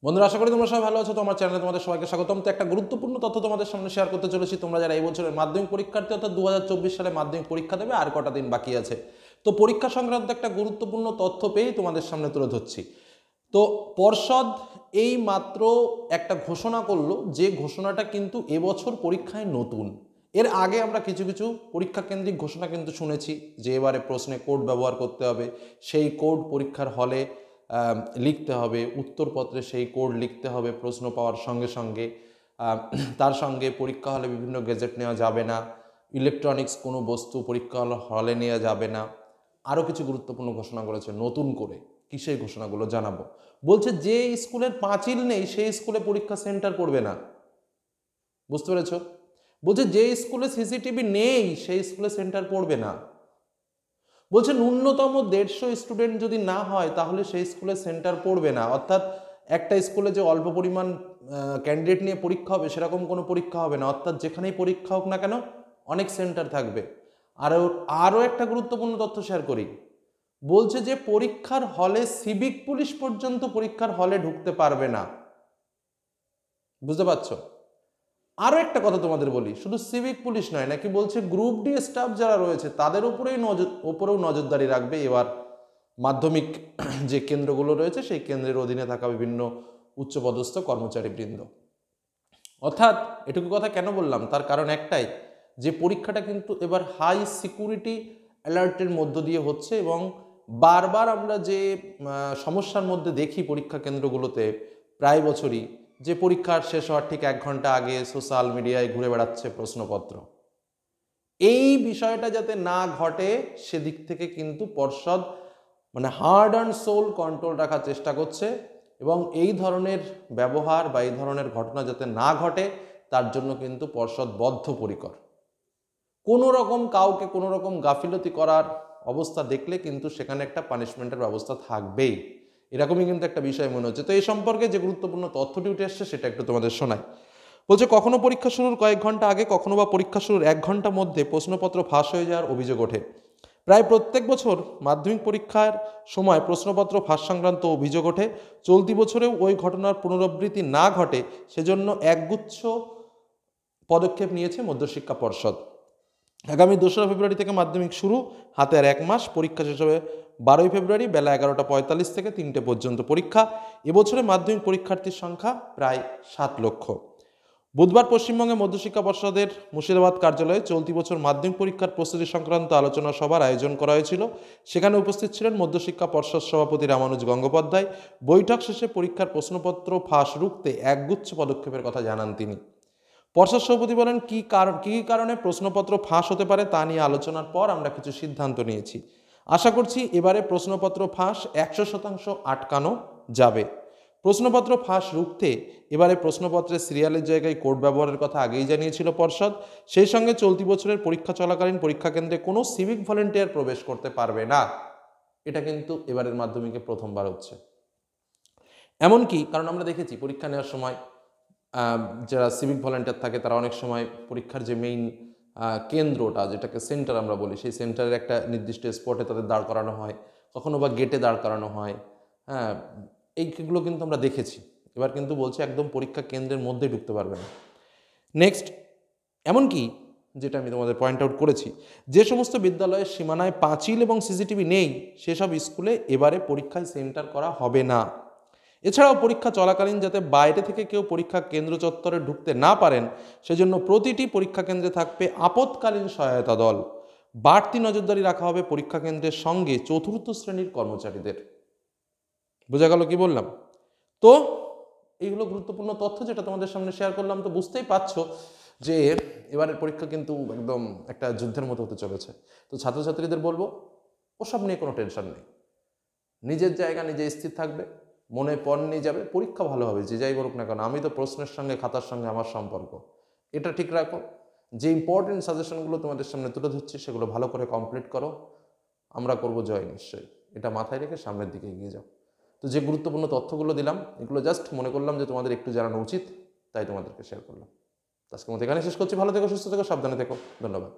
বন্ধুরা, আশা করি তোমরা সবাই ভালো আছো। তোমার চ্যানেলে তোমাদের সবাইকে স্বাগতম। তো একটা গুরুত্বপূর্ণ তথ্য তোমাদের সামনে শেয়ার করতে চলেছি। তোমরা যারা এই বছরের মাধ্যমিক পরীক্ষার্থী অর্থাৎ 2024 সালে মাধ্যমিক পরীক্ষা দেবে, আর কটা দিন বাকি আছে। তো পরীক্ষা সংক্রান্ত একটা গুরুত্বপূর্ণ তথ্য পেয়েই তোমাদের সামনে তুলে ধরছি। তো পর্ষদ এই মাত্র একটা ঘোষণা করলো, যে ঘোষণাটা কিন্তু এবছর পরীক্ষায় নতুন। এর আগে আমরা কিছু কিছু পরীক্ষা কেন্দ্রিক ঘোষণা কিন্তু শুনেছি, যে এবারে প্রশ্নে কোড ব্যবহার করতে হবে, সেই কোড পরীক্ষার হলে লিখতে হবে, উত্তরপত্রে সেই কোড লিখতে হবে প্রশ্ন পাওয়ার সঙ্গে সঙ্গে। তার সঙ্গে পরীক্ষা হলে বিভিন্ন গেজেট নেওয়া যাবে না, ইলেকট্রনিক্স কোনো বস্তু পরীক্ষা হলে নেওয়া যাবে না। আরও কিছু গুরুত্বপূর্ণ ঘোষণা করেছে নতুন করে। কি সেই ঘোষণাগুলো জানাবো। বলছে যে স্কুলের পাঁচিল নেই সেই স্কুলে পরীক্ষা সেন্টার পড়বে না। বুঝতে পেরেছ? বলছে যে স্কুলে সিসিটিভি নেই সেই স্কুলে সেন্টার পড়বে না। বলছে ন্যূনতম 150 স্টুডেন্ট যদি না হয় তাহলে সেই স্কুলে সেন্টার পড়বে না। অর্থাৎ একটা স্কুলে যে অল্প পরিমাণ ক্যান্ডিডেট নিয়ে পরীক্ষা হবে সেরকম কোনো পরীক্ষা হবে না। অর্থাৎ যেখানেই পরীক্ষা হোক না কেন অনেক সেন্টার থাকবে। আরও একটা গুরুত্বপূর্ণ তথ্য শেয়ার করি। বলছে যে পরীক্ষার হলে সিভিক পুলিশ পর্যন্ত পরীক্ষার হলে ঢুকতে পারবে না। বুঝতে পারছো? আরও একটা কথা তোমাদের বলি, শুধু সিভিক পুলিশ নয়, নাকি বলছে গ্রুপ ডি স্টাফ যারা রয়েছে তাদের উপরেও নজরদারি রাখবে এবার মাধ্যমিক যে কেন্দ্রগুলো রয়েছে সেই কেন্দ্রের অধীনে থাকা বিভিন্ন উচ্চপদস্থ কর্মচারীবৃন্দ। অর্থাৎ এটুকু কথা কেন বললাম, তার কারণ একটাই, যে পরীক্ষাটা কিন্তু এবার হাই সিকিউরিটি অ্যালার্টের মধ্য দিয়ে হচ্ছে। এবং বারবার আমরা যে সমস্যার মধ্যে দেখি পরীক্ষা কেন্দ্রগুলোতে প্রায় বছরই, যে পরীক্ষার শেষ হওয়ার ঠিক 1 ঘন্টা আগে সোশ্যাল মিডিয়ায় ঘুরে বেড়াচ্ছে প্রশ্নপত্র। এই বিষয়টা যাতে না ঘটে সেদিক থেকে কিন্তু পর্ষদ হার্ড অ্যান্ড সোল কন্ট্রোল রাখার চেষ্টা করছে। এবং এই ধরনের ব্যবহার বা এই ধরনের ঘটনা যাতে না ঘটে তার জন্য কিন্তু পর্ষদ বদ্ধপরিকর। কোনো রকম কাউকে কোনো রকম গাফিলতি করার অবস্থা দেখলে কিন্তু সেখানে একটা পানিশমেন্টের ব্যবস্থা থাকবেই। এরকমই কিন্তু একটা বিষয় মনে হচ্ছে। তো এই সম্পর্কে যে গুরুত্বপূর্ণ তথ্যটি উঠে এসছে সেটা একটু তোমাদের শোনাই। বলছে কখনো পরীক্ষা শুরুর কয়েক ঘন্টা আগে, কখনো বা পরীক্ষা শুরুর 1 ঘন্টা মধ্যে প্রশ্নপত্র ফাঁস হয়ে যাওয়ার অভিযোগ ওঠে। প্রায় প্রত্যেক বছর মাধ্যমিক পরীক্ষার সময় প্রশ্নপত্র ফাঁস সংক্রান্ত অভিযোগ ওঠে। চলতি বছরেও ওই ঘটনার পুনরাবৃত্তি না ঘটে সেজন্য একগুচ্ছ পদক্ষেপ নিয়েছে মধ্যশিক্ষা পর্ষদ। আগামী 2রা ফেব্রুয়ারি থেকে মাধ্যমিক শুরু, হাতে আর 1 মাস। পরীক্ষা শেষ হবে 12ই ফেব্রুয়ারি বেলা 11:45 থেকে 3টে পর্যন্ত পরীক্ষা। এবছরে মাধ্যমিক পরীক্ষার্থীর সংখ্যা প্রায় 7 লক্ষ। বুধবার পশ্চিমবঙ্গে মধ্যশিক্ষা পর্ষদের মুর্শিদাবাদ কার্যালয়ে চলতি বছর মাধ্যমিক পরীক্ষার প্রস্তুতি সংক্রান্ত আলোচনা সভার আয়োজন করা হয়েছিল। সেখানে উপস্থিত ছিলেন মধ্যশিক্ষা পর্ষদ সভাপতি রামানুজ গঙ্গোপাধ্যায়। বৈঠক শেষে পরীক্ষার প্রশ্নপত্র ফাঁস রুখতে একগুচ্ছ পদক্ষেপের কথা জানান তিনি। পর্ষদ সভাপতি বলেন, কী কারণে প্রশ্নপত্র ফাঁস হতে পারে তা নিয়ে আলোচনার পর আমরা কিছু সিদ্ধান্ত নিয়েছি। আশা করছি এবারে প্রশ্নপত্র ফাঁস 100% আটকানো যাবে। প্রশ্নপত্র ফাঁস রুখতে এবারে প্রশ্নপত্রের সিরিয়ালের জায়গায় কোড ব্যবহারের কথা আগেই জানিয়েছিল পর্ষদ। সেই সঙ্গে চলতি বছরের পরীক্ষা চলাকালীন পরীক্ষা কেন্দ্রে কোনো সিভিক ভলেন্টিয়ার প্রবেশ করতে পারবে না। এটা কিন্তু এবারের মাধ্যমিকে প্রথমবার হচ্ছে। এমনকি কারণ আমরা দেখেছি পরীক্ষা নেওয়ার সময় যারা সিভিক ভলেন্টিয়ার থাকে তারা অনেক সময় পরীক্ষার যে মেইন কেন্দ্রটা, যেটাকে সেন্টার আমরা বলি, সেই সেন্টারের একটা নির্দিষ্ট স্পটে তাদের দাঁড় করানো হয়, কখনো বা গেটে দাঁড় করানো হয়। হ্যাঁ, এইগুলো কিন্তু আমরা দেখেছি। এবার কিন্তু বলছে একদম পরীক্ষা কেন্দ্রের মধ্যে ঢুকতে পারবে না। নেক্সট, এমনকি যেটা আমি তোমাদের পয়েন্ট আউট করেছি, যে সমস্ত বিদ্যালয়ের সীমানায় পাঁচিল এবং সিসিটিভি নেই সেসব স্কুলে এবারে পরীক্ষায় সেন্টার করা হবে না। এছাড়াও পরীক্ষা চলাকালীন যাতে বাইরে থেকে কেউ পরীক্ষা কেন্দ্র চত্বরে ঢুকতে না পারেন সেজন্য প্রতিটি পরীক্ষা কেন্দ্রে থাকবে আপৎকালীন সহায়তা দল। বাড়তি নজরদারি রাখা হবে পরীক্ষা কেন্দ্রের সঙ্গে 4র্থ শ্রেণীর কর্মচারীদের। বোঝা গেল কি বললাম? তো এইগুলো গুরুত্বপূর্ণ তথ্য যেটা তোমাদের সামনে শেয়ার করলাম। তো বুঝতেই পারছো যে এবারের পরীক্ষা কিন্তু একদম একটা যুদ্ধের মতো হতে চলেছে। তো ছাত্রছাত্রীদের বলবো, ওসব নিয়ে কোনো টেনশন নেই, নিজের জায়গা নিজে স্থির থাকবে, মনে পণ নিয়ে যাবে, পরীক্ষা ভালো হবে যে যাই করুক না কেন। আমি তো প্রশ্নের সঙ্গে খাতার সঙ্গে আমার সম্পর্ক, এটা ঠিক রাখো। যে ইম্পর্টেন্ট সাজেশনগুলো তোমাদের সামনে তুলে ধরছি সেগুলো ভালো করে কমপ্লিট করো, আমরা করব জয় নিশ্চয়ই। এটা মাথায় রেখে সামনের দিকে এগিয়ে যাও। তো যে গুরুত্বপূর্ণ তথ্যগুলো দিলাম এগুলো জাস্ট মনে করলাম যে তোমাদের একটু জানানো উচিত, তাই তোমাদেরকে শেয়ার করলাম। আজকের মতো এখানে শেষ করছি। ভালো থেকো, সুস্থ থেকো, সাবধানে থেকো। ধন্যবাদ।